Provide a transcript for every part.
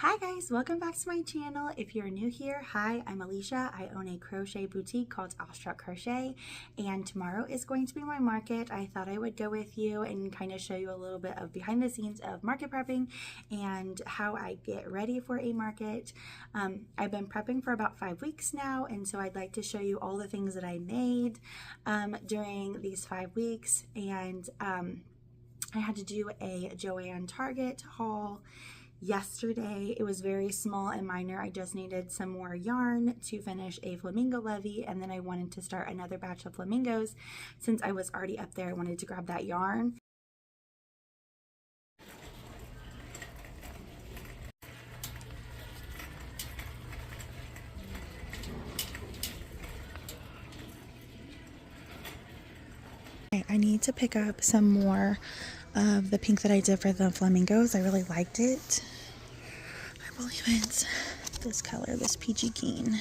Hi guys, welcome back to my channel. If you're new here, hi, I'm Alicia. I own a crochet boutique called Awestruck Crochet, and tomorrow is going to be my market. I thought I would go with you and kind of show you a little bit of behind the scenes of market prepping and how I get ready for a market. I've been prepping for about 5 weeks now, and so I'd like to show you all the things that I made during these 5 weeks. And I had to do a Joann Target haul yesterday. It was very small and minor. I just needed some more yarn to finish a flamingo levy, and then I wanted to start another batch of flamingos. Since I was already up there, I wanted to grab that yarn. I need to pick up some more of the pink that I did for the flamingos. I really liked it. I believe it's this color, this peachy keen.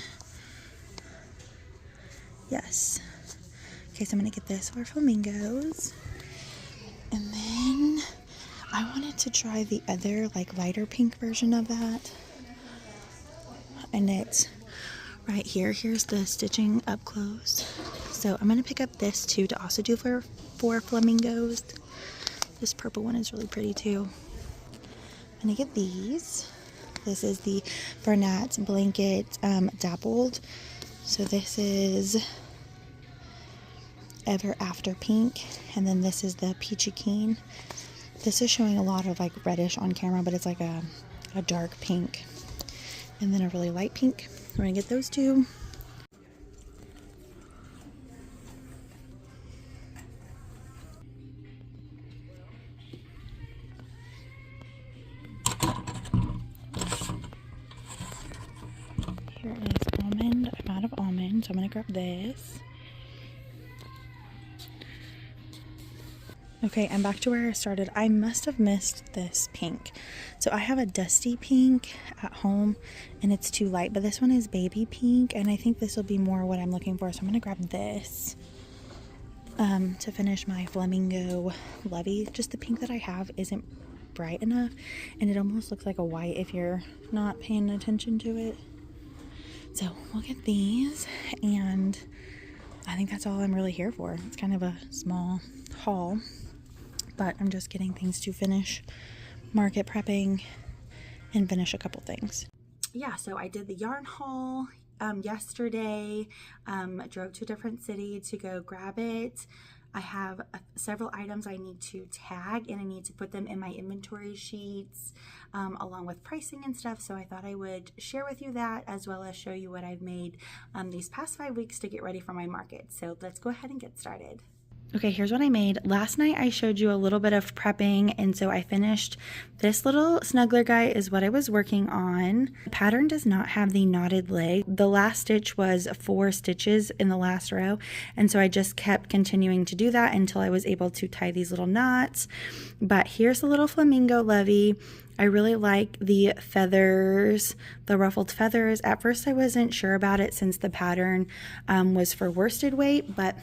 Yes. Okay, so I'm going to get this for flamingos. And then I wanted to try the other, like, lighter pink version of that. And it's right here. Here's the stitching up close. So I'm going to pick up this too to also do for flamingos. This purple one is really pretty too. I'm going to get these. This is the Bernat Blanket Dappled. So this is Ever After Pink. And then this is the Peachy Keen. This is showing a lot of like reddish on camera, but it's like a dark pink. And then a really light pink. We're going to get those two. Here is almond. I'm out of almond, so I'm going to grab this. Okay, I'm back to where I started. I must have missed this pink. So I have a dusty pink at home, and it's too light, but this one is baby pink, and I think this will be more what I'm looking for. So I'm going to grab this to finish my flamingo levy. Just the pink that I have isn't bright enough, and it almost looks like a white if you're not paying attention to it. So we'll get these, and I think that's all I'm really here for. It's kind of a small haul, but I'm just getting things to finish market prepping and finish a couple things. Yeah, so I did the yarn haul yesterday. Drove to a different city to go grab it. I have several items I need to tag, and I need to put them in my inventory sheets along with pricing and stuff. So I thought I would share with you that, as well as show you what I've made these past 5 weeks to get ready for my market. So let's go ahead and get started. Okay, here's what I made. Last night I showed you a little bit of prepping, and so I finished this little snuggler guy is what I was working on. The pattern does not have the knotted leg. The last stitch was 4 stitches in the last row, and so I just kept continuing to do that until I was able to tie these little knots. But here's the little flamingo levy. I really like the feathers, the ruffled feathers. At first I wasn't sure about it since the pattern was for worsted weight, but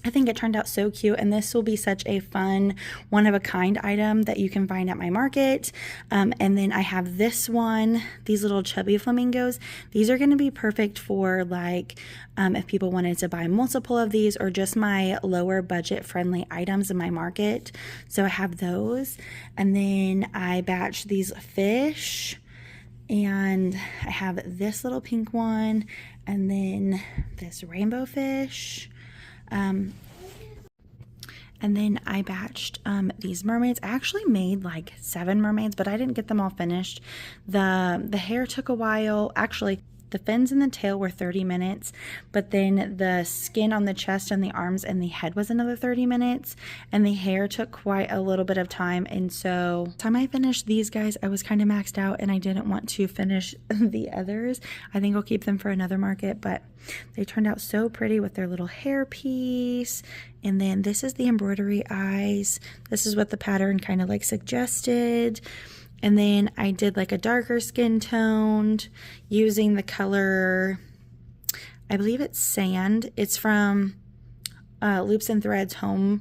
I think it turned out so cute, and this will be such a fun one-of-a-kind item that you can find at my market. And then I have this one, these little chubby flamingos. These are going to be perfect for like if people wanted to buy multiple of these, or just my lower budget friendly items in my market. So I have those, and then I batched these fish, and I have this little pink one, and then this rainbow fish. And then I batched these mermaids. I actually made like 7 mermaids, but I didn't get them all finished. The hair took a while. Actually, the fins and the tail were 30 minutes, but then the skin on the chest and the arms and the head was another 30 minutes, and the hair took quite a little bit of time. And so by the time I finished these guys, I was kind of maxed out, and I didn't want to finish the others. I think I'll keep them for another market, but they turned out so pretty with their little hair piece. And then this is the embroidery eyes. This is what the pattern kind of like suggested. And then I did like a darker skin toned using the color, I believe it's Sand. It's from Loops and Threads Home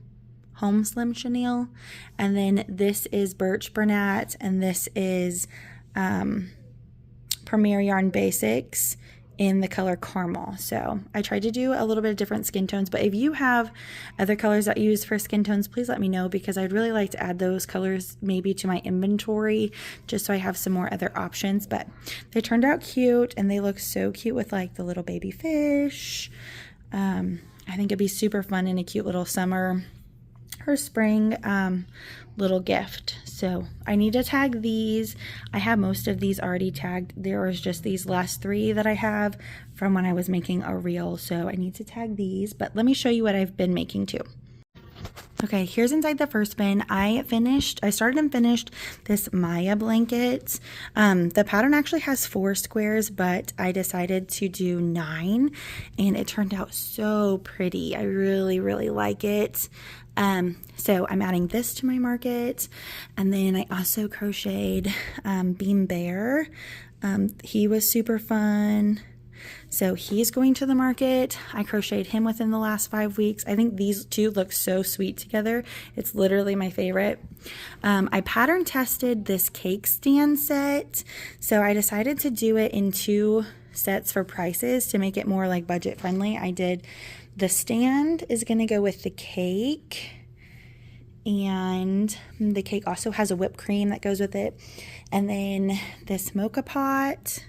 Slim Chenille. And then this is Birch Bernat, and this is Premier Yarn Basics in the color Caramel. So I tried to do a little bit of different skin tones, but if you have other colors that you use for skin tones, please let me know, because I'd really like to add those colors maybe to my inventory just so I have some more other options. But they turned out cute, and they look so cute with like the little baby fish. I think it'd be super fun in a cute little summer or spring little gift. So I need to tag these. I have most of these already tagged. There was just these last 3 that I have from when I was making a reel, so I need to tag these. But let me show you what I've been making too. Okay, here's inside the first bin. I started and finished this Maya blanket. The pattern actually has 4 squares, but I decided to do 9, and it turned out so pretty. I really, really like it. So I'm adding this to my market, and then I also crocheted Beam Bear. He was super fun. So he's going to the market. I crocheted him within the last 5 weeks. I think these two look so sweet together. It's literally my favorite. I pattern tested this cake stand set. So I decided to do it in 2 sets for prices to make it more like budget friendly. I did the stand is going to go with the cake. And the cake also has a whipped cream that goes with it. And then this mocha pot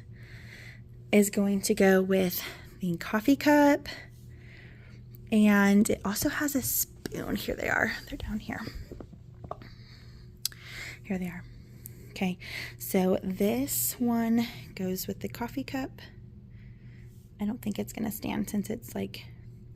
is going to go with the coffee cup, and it also has a spoon. Here they are. They're down here. Here they are. Okay, so this one goes with the coffee cup. I don't think it's gonna stand since it's like,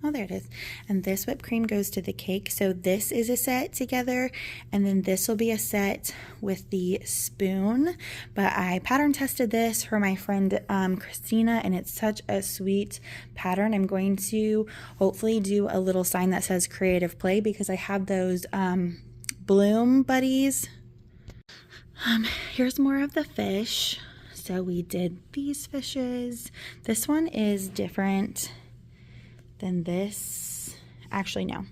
oh, there it is. And this whipped cream goes to the cake. So this is a set together, and then this will be a set with the spoon. But I pattern tested this for my friend Christina, and it's such a sweet pattern. I'm going to hopefully do a little sign that says creative play, because I have those bloom buddies. Here's more of the fish. So we did these fishes. This one is different than this. Actually, no.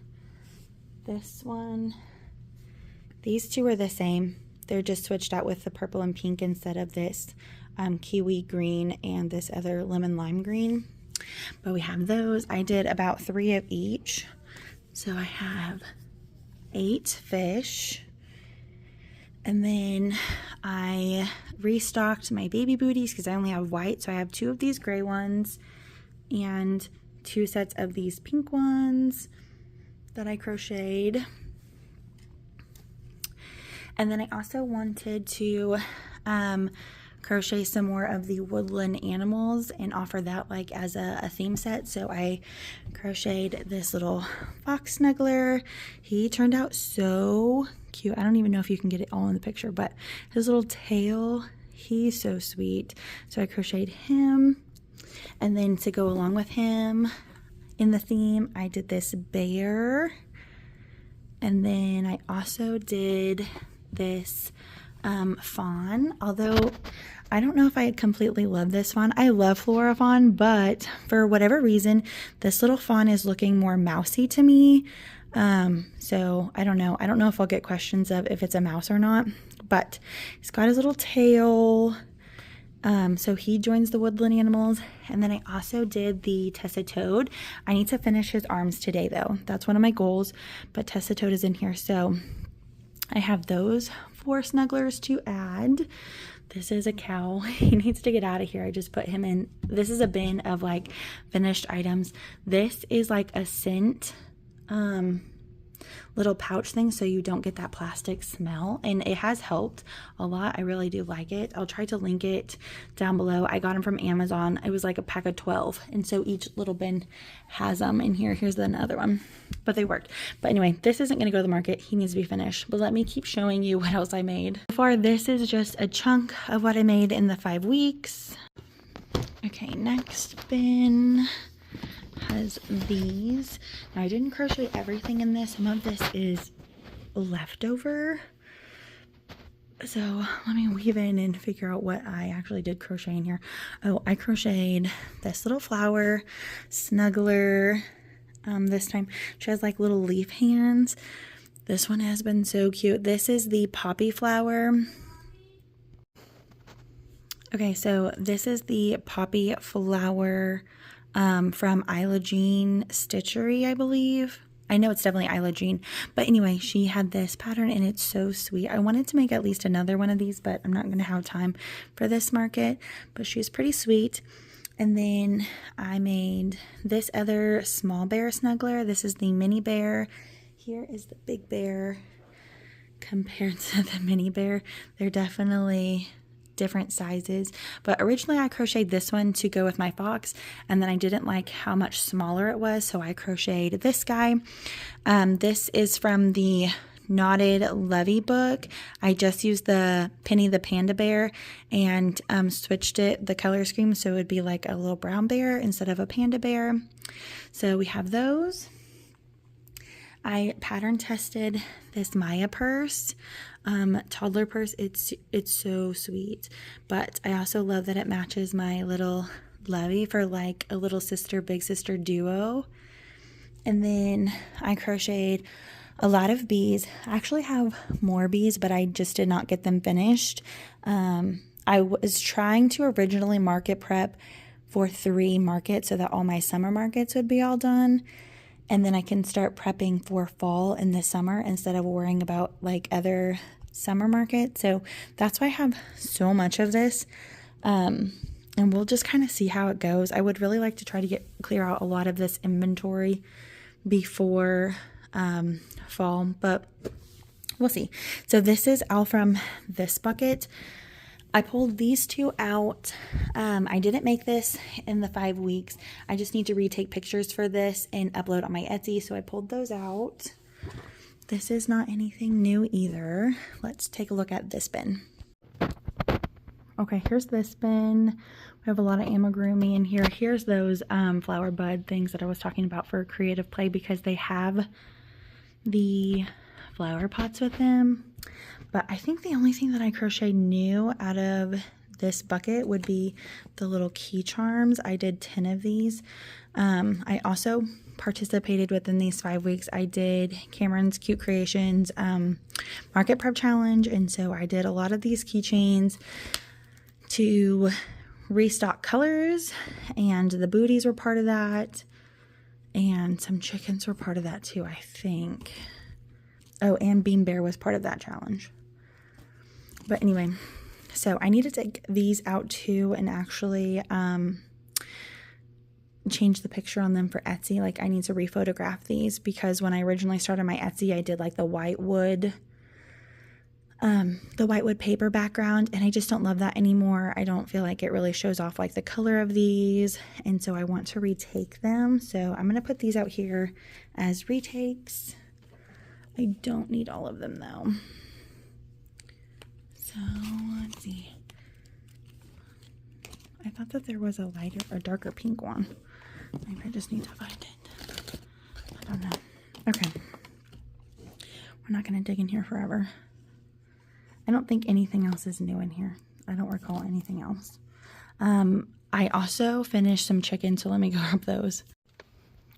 This one, these two are the same. They're just switched out with the purple and pink instead of this kiwi green and this other lemon lime green. But we have those. I did about 3 of each. So I have 8 fish. And then I restocked my baby booties because I only have white. So I have 2 of these gray ones and 2 sets of these pink ones that I crocheted. And then I also wanted to crochet some more of the woodland animals and offer that like as a theme set. So I crocheted this little fox snuggler. He turned out so cute. I don't even know if you can get it all in the picture, but his little tail, he's so sweet. So I crocheted him. And then to go along with him in the theme, I did this bear. And then I also did this fawn. Although I don't know if I completely love this fawn. I love Flora fawn, but for whatever reason, this little fawn is looking more mousy to me. So I don't know. I don't know if I'll get questions of if it's a mouse or not, but he's got his little tail. So he joins the woodland animals. And then I also did the Tessa Toad. I need to finish his arms today though. That's one of my goals, but Tessa Toad is in here. So I have those 4 snugglers to add. This is a cow. He needs to get out of here. I just put him in. This is a bin of like finished items. This is like a scent, little pouch thing so you don't get that plastic smell, and it has helped a lot. I really do like it. I'll try to link it down below. I got them from Amazon. It was like a pack of 12, and so each little bin has them in here. Here's another one, but they worked. But anyway, this isn't going to go to the market. He needs to be finished, but let me keep showing you what else I made. So far, this is just a chunk of what I made in the 5 weeks. Okay, next bin has these. Now I didn't crochet everything in this. Some of this is leftover. So let me weave in and figure out what I actually did crochet in here. Oh, I crocheted this little flower snuggler this time. She has like little leaf hands. This one has been so cute. This is the poppy flower. Okay, so this is the Poppy Flower from Isla Jean Stitchery, I believe. I know it's definitely Isla Jean. But anyway, she had this pattern and it's so sweet. I wanted to make at least another one of these, but I'm not going to have time for this market. But she's pretty sweet. And then I made this other small bear snuggler. This is the mini bear. Here is the big bear compared to the mini bear. They're definitely different sizes, but originally I crocheted this one to go with my fox, and then I didn't like how much smaller it was, so I crocheted this guy. This is from the Knotted Lovey book. I just used the Penny the Panda Bear and switched the color scheme so it would be like a little brown bear instead of a panda bear. So we have those. I pattern tested this Maya purse, toddler purse. It's so sweet, but I also love that it matches my little Lovey for like a little sister, big sister duo. And then I crocheted a lot of bees. I actually have more bees, but I just did not get them finished. I was trying to originally market prep for 3 markets so that all my summer markets would be all done. And then I can start prepping for fall in the summer instead of worrying about like other summer markets. So that's why I have so much of this. And we'll just kind of see how it goes. I would really like to try to clear out a lot of this inventory before fall, but we'll see. So this is all from this bucket. I pulled these 2 out. I didn't make this in the 5 weeks. I just need to retake pictures for this and upload on my Etsy, so I pulled those out. This is not anything new either. Let's take a look at this bin. Okay, here's this bin. We have a lot of amigurumi in here. Here's those flower bud things that I was talking about for creative play because they have the flower pots with them. But I think the only thing that I crocheted new out of this bucket would be the little key charms. I did 10 of these. I also participated within these 5 weeks. I did Cameron's Cute Creations Market Prep Challenge, and so I did a lot of these keychains to restock colors, and the booties were part of that, and some chickens were part of that too, I think. Oh, and Bean Bear was part of that challenge. But anyway, so I need to take these out too and actually change the picture on them for Etsy. Like I need to rephotograph these because when I originally started my Etsy, I did like the white wood paper background, and I just don't love that anymore. I don't feel like it really shows off like the color of these, and so I want to retake them. So I'm going to put these out here as retakes. I don't need all of them though. So let's see. I thought that there was a lighter or darker pink one. Maybe I just need to find it. I don't know. Okay. We're not going to dig in here forever. I don't think anything else is new in here. I don't recall anything else. I also finished some chickens, so let me grab those.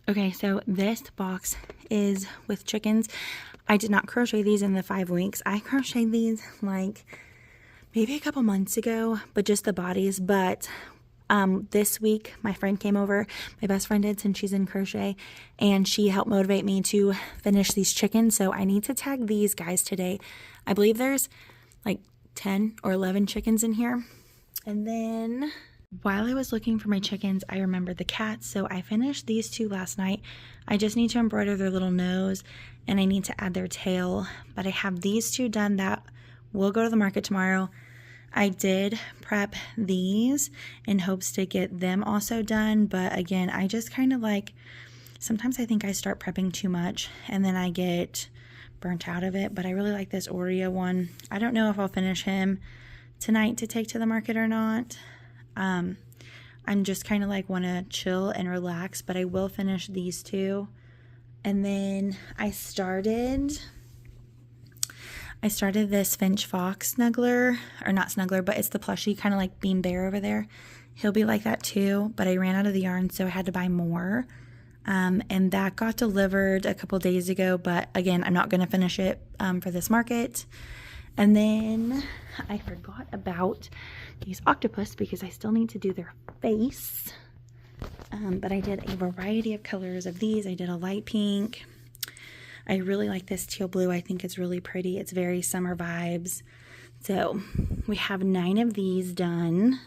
Okay, so this box is with chickens. I did not crochet these in the 5 weeks. I crocheted these like maybe a couple months ago, but just the bodies. But this week, my friend came over, my best friend did since she's in crochet, and she helped motivate me to finish these chickens. So I need to tag these guys today. I believe there's like 10 or 11 chickens in here. And then while I was looking for my chickens, I remembered the cats, so I finished these 2 last night. I just need to embroider their little nose, and I need to add their tail, but I have these 2 done that will go to the market tomorrow. I did prep these in hopes to get them also done, but again, I just kind of like, sometimes I think I start prepping too much, and then I get burnt out of it, but I really like this Oreo one. I don't know if I'll finish him tonight to take to the market or not. I'm just kind of like want to chill and relax, but I will finish these 2. And then I started this Finch Fox snuggler, or not snuggler, but it's the plushie, kind of like Bean Bear over there. He'll be like that too, but I ran out of the yarn, so I had to buy more. And that got delivered a couple days ago, but again, I'm not going to finish it for this market. And then I forgot about these octopus because I still need to do their face. But I did a variety of colors of these. I did a light pink. I really like this teal blue. I think it's really pretty. It's very summer vibes. So we have 9 of these done.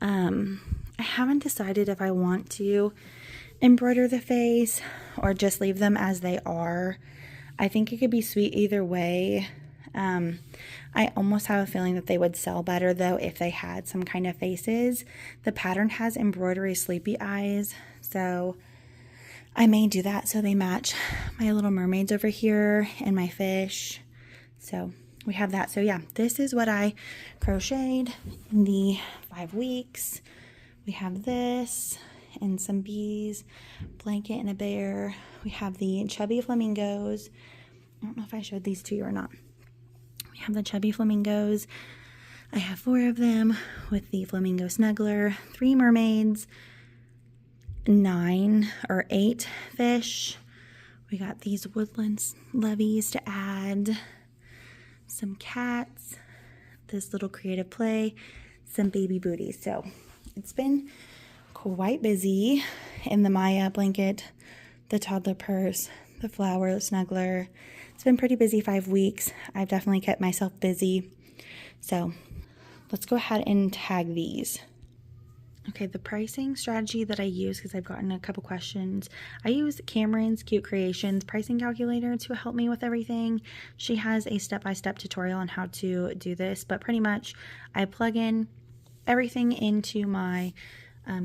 I haven't decided if I want to embroider the face or just leave them as they are. I think it could be sweet either way. I almost have a feeling that they would sell better though if they had some kind of faces. The pattern has embroidery sleepy eyes, so I may do that so they match my little mermaids over here and my fish. So we have that. So yeah, this is what I crocheted in the 5 weeks. We have this and some bees, blanket and a bear. We have the chubby flamingos. I don't know if I showed these to you or not. We have the chubby flamingos. I have 4 of them with the flamingo snuggler, 3 mermaids, 9 or 8 fish. We got these woodland leavies to add, some cats, this little creative play, some baby booties. So it's been quite busy in the Maya blanket, the toddler purse, the flower snuggler. It's been pretty busy 5 weeks. I've definitely kept myself busy. So let's go ahead and tag these. Okay, the pricing strategy that I use, because I've gotten a couple questions, I use Cameron's Cute Creations pricing calculator to help me with everything. She has a step-by-step tutorial on how to do this, but pretty much I plug in everything into my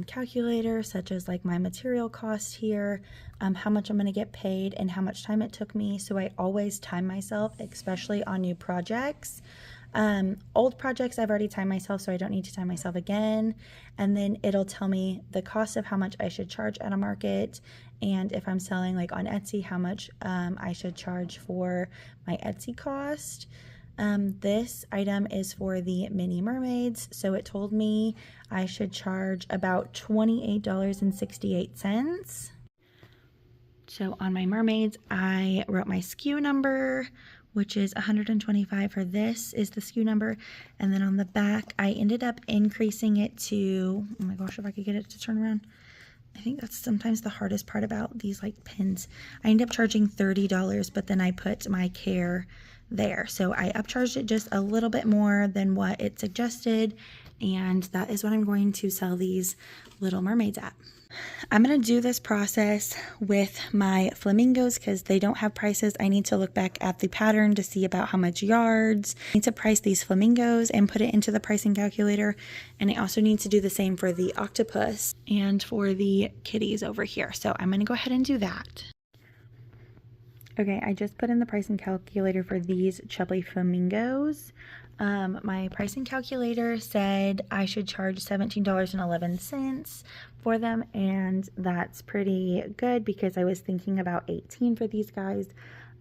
calculator, such as like my material cost here, how much I'm going to get paid, and how much time it took me. So I always time myself, especially on new projects. Old projects I've already timed myself, so I don't need to time myself again. And then it'll tell me the cost of how much I should charge at a market, and if I'm selling like on Etsy, how much I should charge for my Etsy cost. This item is for the mini mermaids, so it told me I should charge about $28.68. So on my mermaids, I wrote my SKU number, which is 125 for this is the SKU number. And then on the back, I ended up increasing it to, oh my gosh, if I could get it to turn around. I think that's sometimes the hardest part about these like pins. I ended up charging $30, but then I put my care there. So I upcharged it just a little bit more than what it suggested. And that is what I'm going to sell these little mermaids at. I'm going to do this process with my flamingos because they don't have prices. I need to look back at the pattern to see about how much yards. I need to price these flamingos and put it into the pricing calculator. And I also need to do the same for the octopus and for the kitties over here. So I'm going to go ahead and do that. Okay, I just put in the pricing calculator for these chubby flamingos. My pricing calculator said I should charge $17.11 for them, and that's pretty good because I was thinking about $18 for these guys.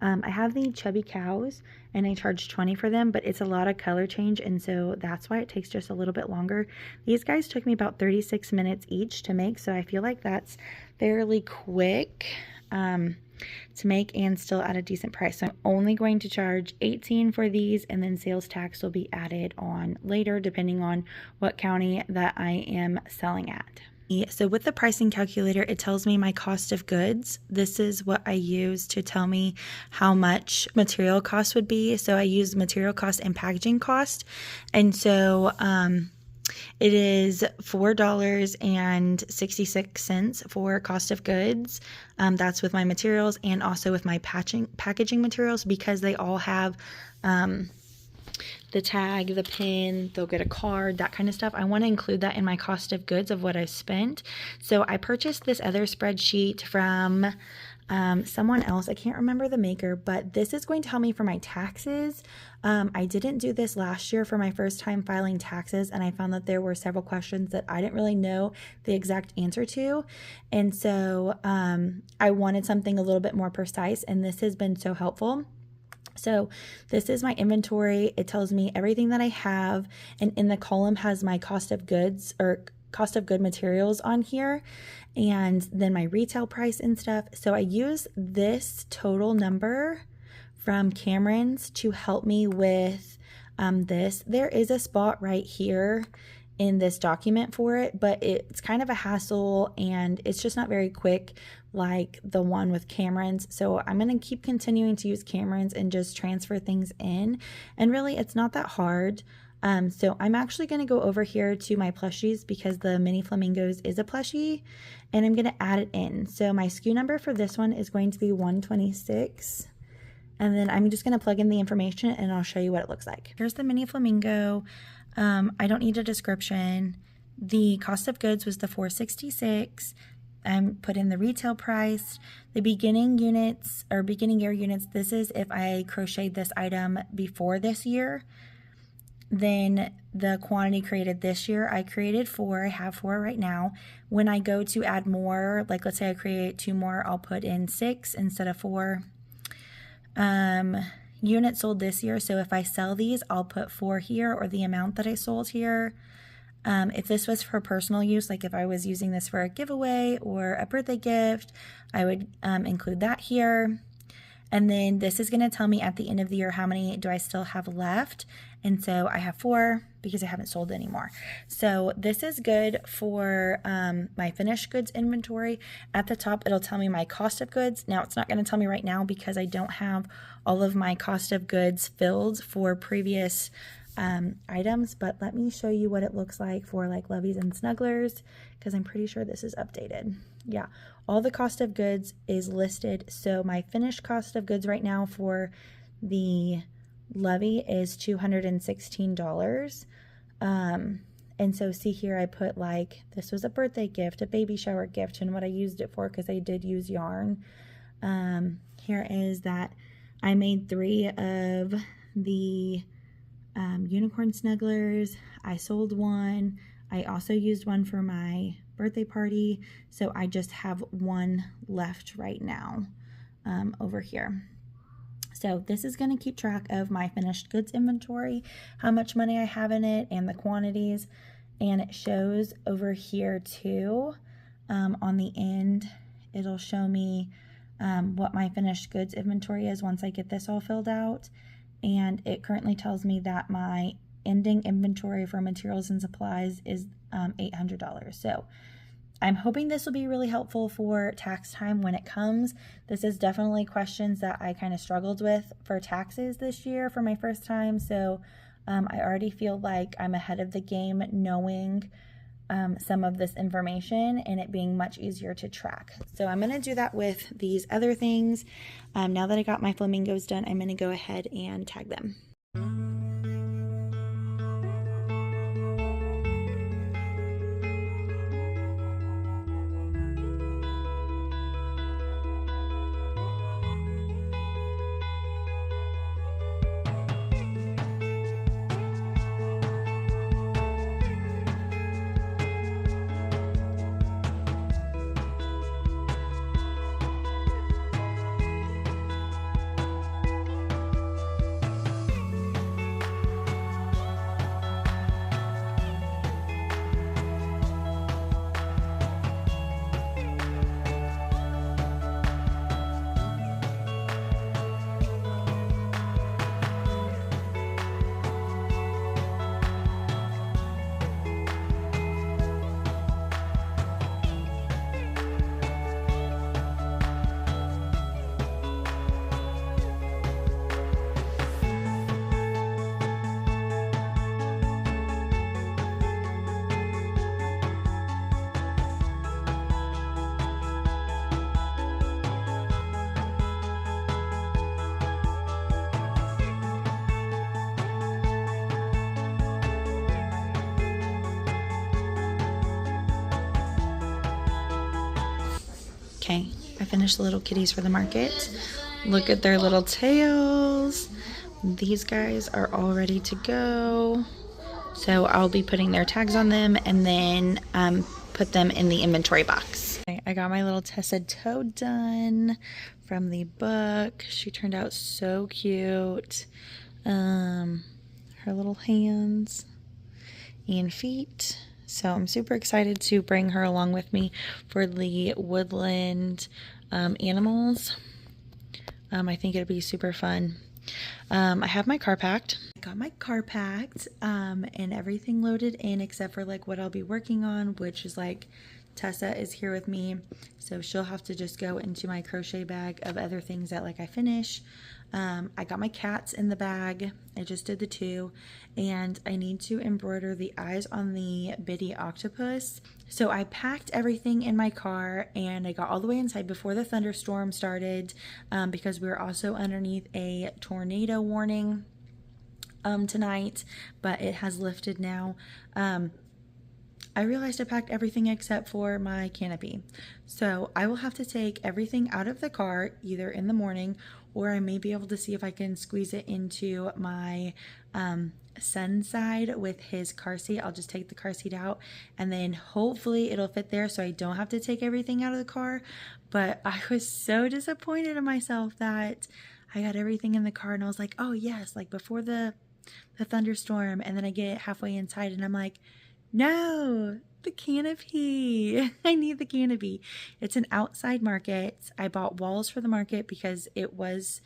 I have the chubby cows and I charge $20 for them, but it's a lot of color change, and so that's why it takes just a little bit longer. These guys took me about 36 minutes each to make, so I feel like that's fairly quick to make and still at a decent price. So I'm only going to charge $18 for these, and then sales tax will be added on later depending on what county that I am selling at. So with the pricing calculator, it tells me my cost of goods. This is what I use to tell me how much material cost would be. So I use material cost and packaging cost. And so it is $4.66 for cost of goods. That's with my materials and also with my packaging materials, because they all have the tag, the pin, they'll get a card, that kind of stuff. I want to include that in my cost of goods of what I spent. So I purchased this other spreadsheet from someone else. I can't remember the maker, but this is going to help me for my taxes. I didn't do this last year for my first time filing taxes, and I found that there were several questions that I didn't really know the exact answer to. And so I wanted something a little bit more precise, and this has been so helpful. So this is my inventory. It tells me everything that I have, and in the column has my cost of goods or cost of good materials on here, and then my retail price and stuff. So I use this total number from Cameron's to help me with this. There is a spot right here in this document for it, but it's kind of a hassle and it's just not very quick like the one with Cameron's. So I'm going to keep continuing to use Cameron's and just transfer things in. And really, it's not that hard. So I'm actually going to go over here to my plushies because the mini flamingos is a plushie, and I'm going to add it in. So my SKU number for this one is going to be 126. And then I'm just going to plug in the information and I'll show you what it looks like. Here's the mini flamingo. I don't need a description. The cost of goods was the $466. I put in the retail price. The beginning units or beginning year units, this is if I crocheted this item before this year. Then the quantity created this year, I created 4. I have 4 right now. When I go to add more, like let's say I create 2 more, I'll put in 6 instead of 4. Units sold this year, so if I sell these, I'll put 4 here, or the amount that I sold here. If this was for personal use, like if I was using this for a giveaway or a birthday gift, I would include that here. And then this is going to tell me at the end of the year how many do I still have left. And so I have 4 because I haven't sold any more. So this is good for my finished goods inventory. At the top, it'll tell me my cost of goods. Now, it's not going to tell me right now because I don't have all of my cost of goods filled for previous items. But let me show you what it looks like for like Loveys and Snugglers because I'm pretty sure this is updated. Yeah, all the cost of goods is listed. So my finished cost of goods right now for the Lovey is $216. And so see here, I put like, this was a birthday gift, a baby shower gift, and what I used it for, because I did use yarn. Here is that I made 3 of the unicorn snugglers. I sold 1. I also used 1 for my birthday party. So I just have 1 left right now over here. So this is going to keep track of my finished goods inventory, how much money I have in it, and the quantities. And it shows over here too, on the end, it'll show me what my finished goods inventory is once I get this all filled out. And it currently tells me that my ending inventory for materials and supplies is $800. So I'm hoping this will be really helpful for tax time when it comes. This is definitely questions that I kind of struggled with for taxes this year for my first time. So I already feel like I'm ahead of the game knowing some of this information and it being much easier to track. So I'm going to do that with these other things. Now that I got my flamingos done, I'm going to go ahead and tag them. Okay, I finished the little kitties for the market. Look at their little tails. These guys are all ready to go. So I'll be putting their tags on them and then put them in the inventory box. Okay, I got my little Tessa toad done from the book. She turned out so cute. Her little hands and feet. So I'm super excited to bring her along with me for the woodland animals. I think it'd be super fun. I have my car packed. I got my car packed and everything loaded in except for like what I'll be working on, which is like Tessa is here with me, so she'll have to just go into my crochet bag of other things that like I finish. I got my cats in the bag. I just did the 2, and I need to embroider the eyes on the bitty octopus. So I packed everything in my car and I got all the way inside before the thunderstorm started, because we were also underneath a tornado warning tonight, but it has lifted now. I realized I packed everything except for my canopy. So I will have to take everything out of the car either in the morning, or I may be able to see if I can squeeze it into my son's side with his car seat. I'll just take the car seat out and then hopefully it'll fit there so I don't have to take everything out of the car. But I was so disappointed in myself that I got everything in the car and I was like, oh yes, like before the thunderstorm, and then I get halfway inside and I'm like, no, the canopy. I need the canopy. It's an outside market. I bought walls for the market because it was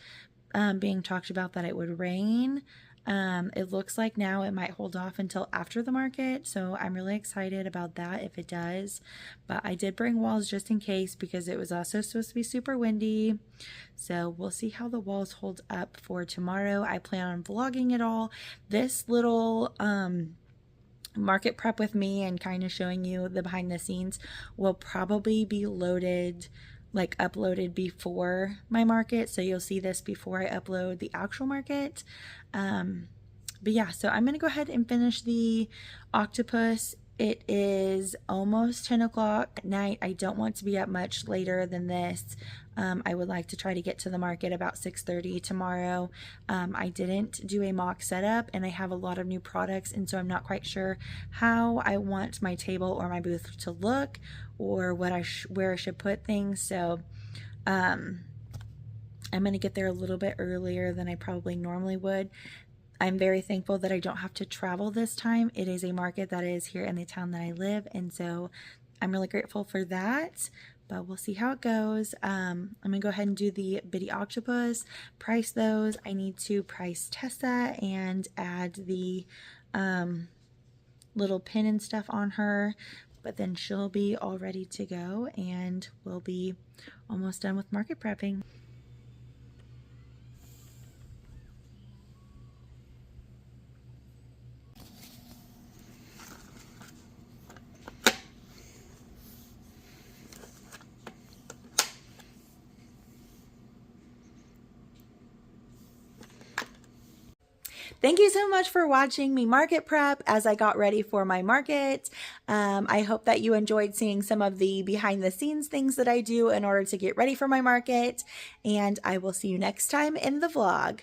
being talked about that it would rain. It looks like now it might hold off until after the market, so I'm really excited about that if it does. But I did bring walls just in case because it was also supposed to be super windy. So we'll see how the walls hold up for tomorrow. I plan on vlogging it all. This little market prep with me and kind of showing you the behind the scenes will probably be loaded, like uploaded before my market, so you'll see this before I upload the actual market. But yeah, so I'm gonna go ahead and finish the octopus. It is almost 10 o'clock at night. I don't want to be up much later than this. I would like to try to get to the market about 6:30 tomorrow. I didn't do a mock setup and I have a lot of new products, and so I'm not quite sure how I want my table or my booth to look, or what where I should put things. So I'm going to get there a little bit earlier than I probably normally would. I'm very thankful that I don't have to travel this time. It is a market that is here in the town that I live, and so I'm really grateful for that. But we'll see how it goes. I'm gonna go ahead and do the bitty octopus, price those. I need to price Tessa and add the little pin and stuff on her, but then she'll be all ready to go and we'll be almost done with market prepping. Thank you so much for watching me market prep as I got ready for my market. I hope that you enjoyed seeing some of the behind the scenes things that I do in order to get ready for my market, and I will see you next time in the vlog.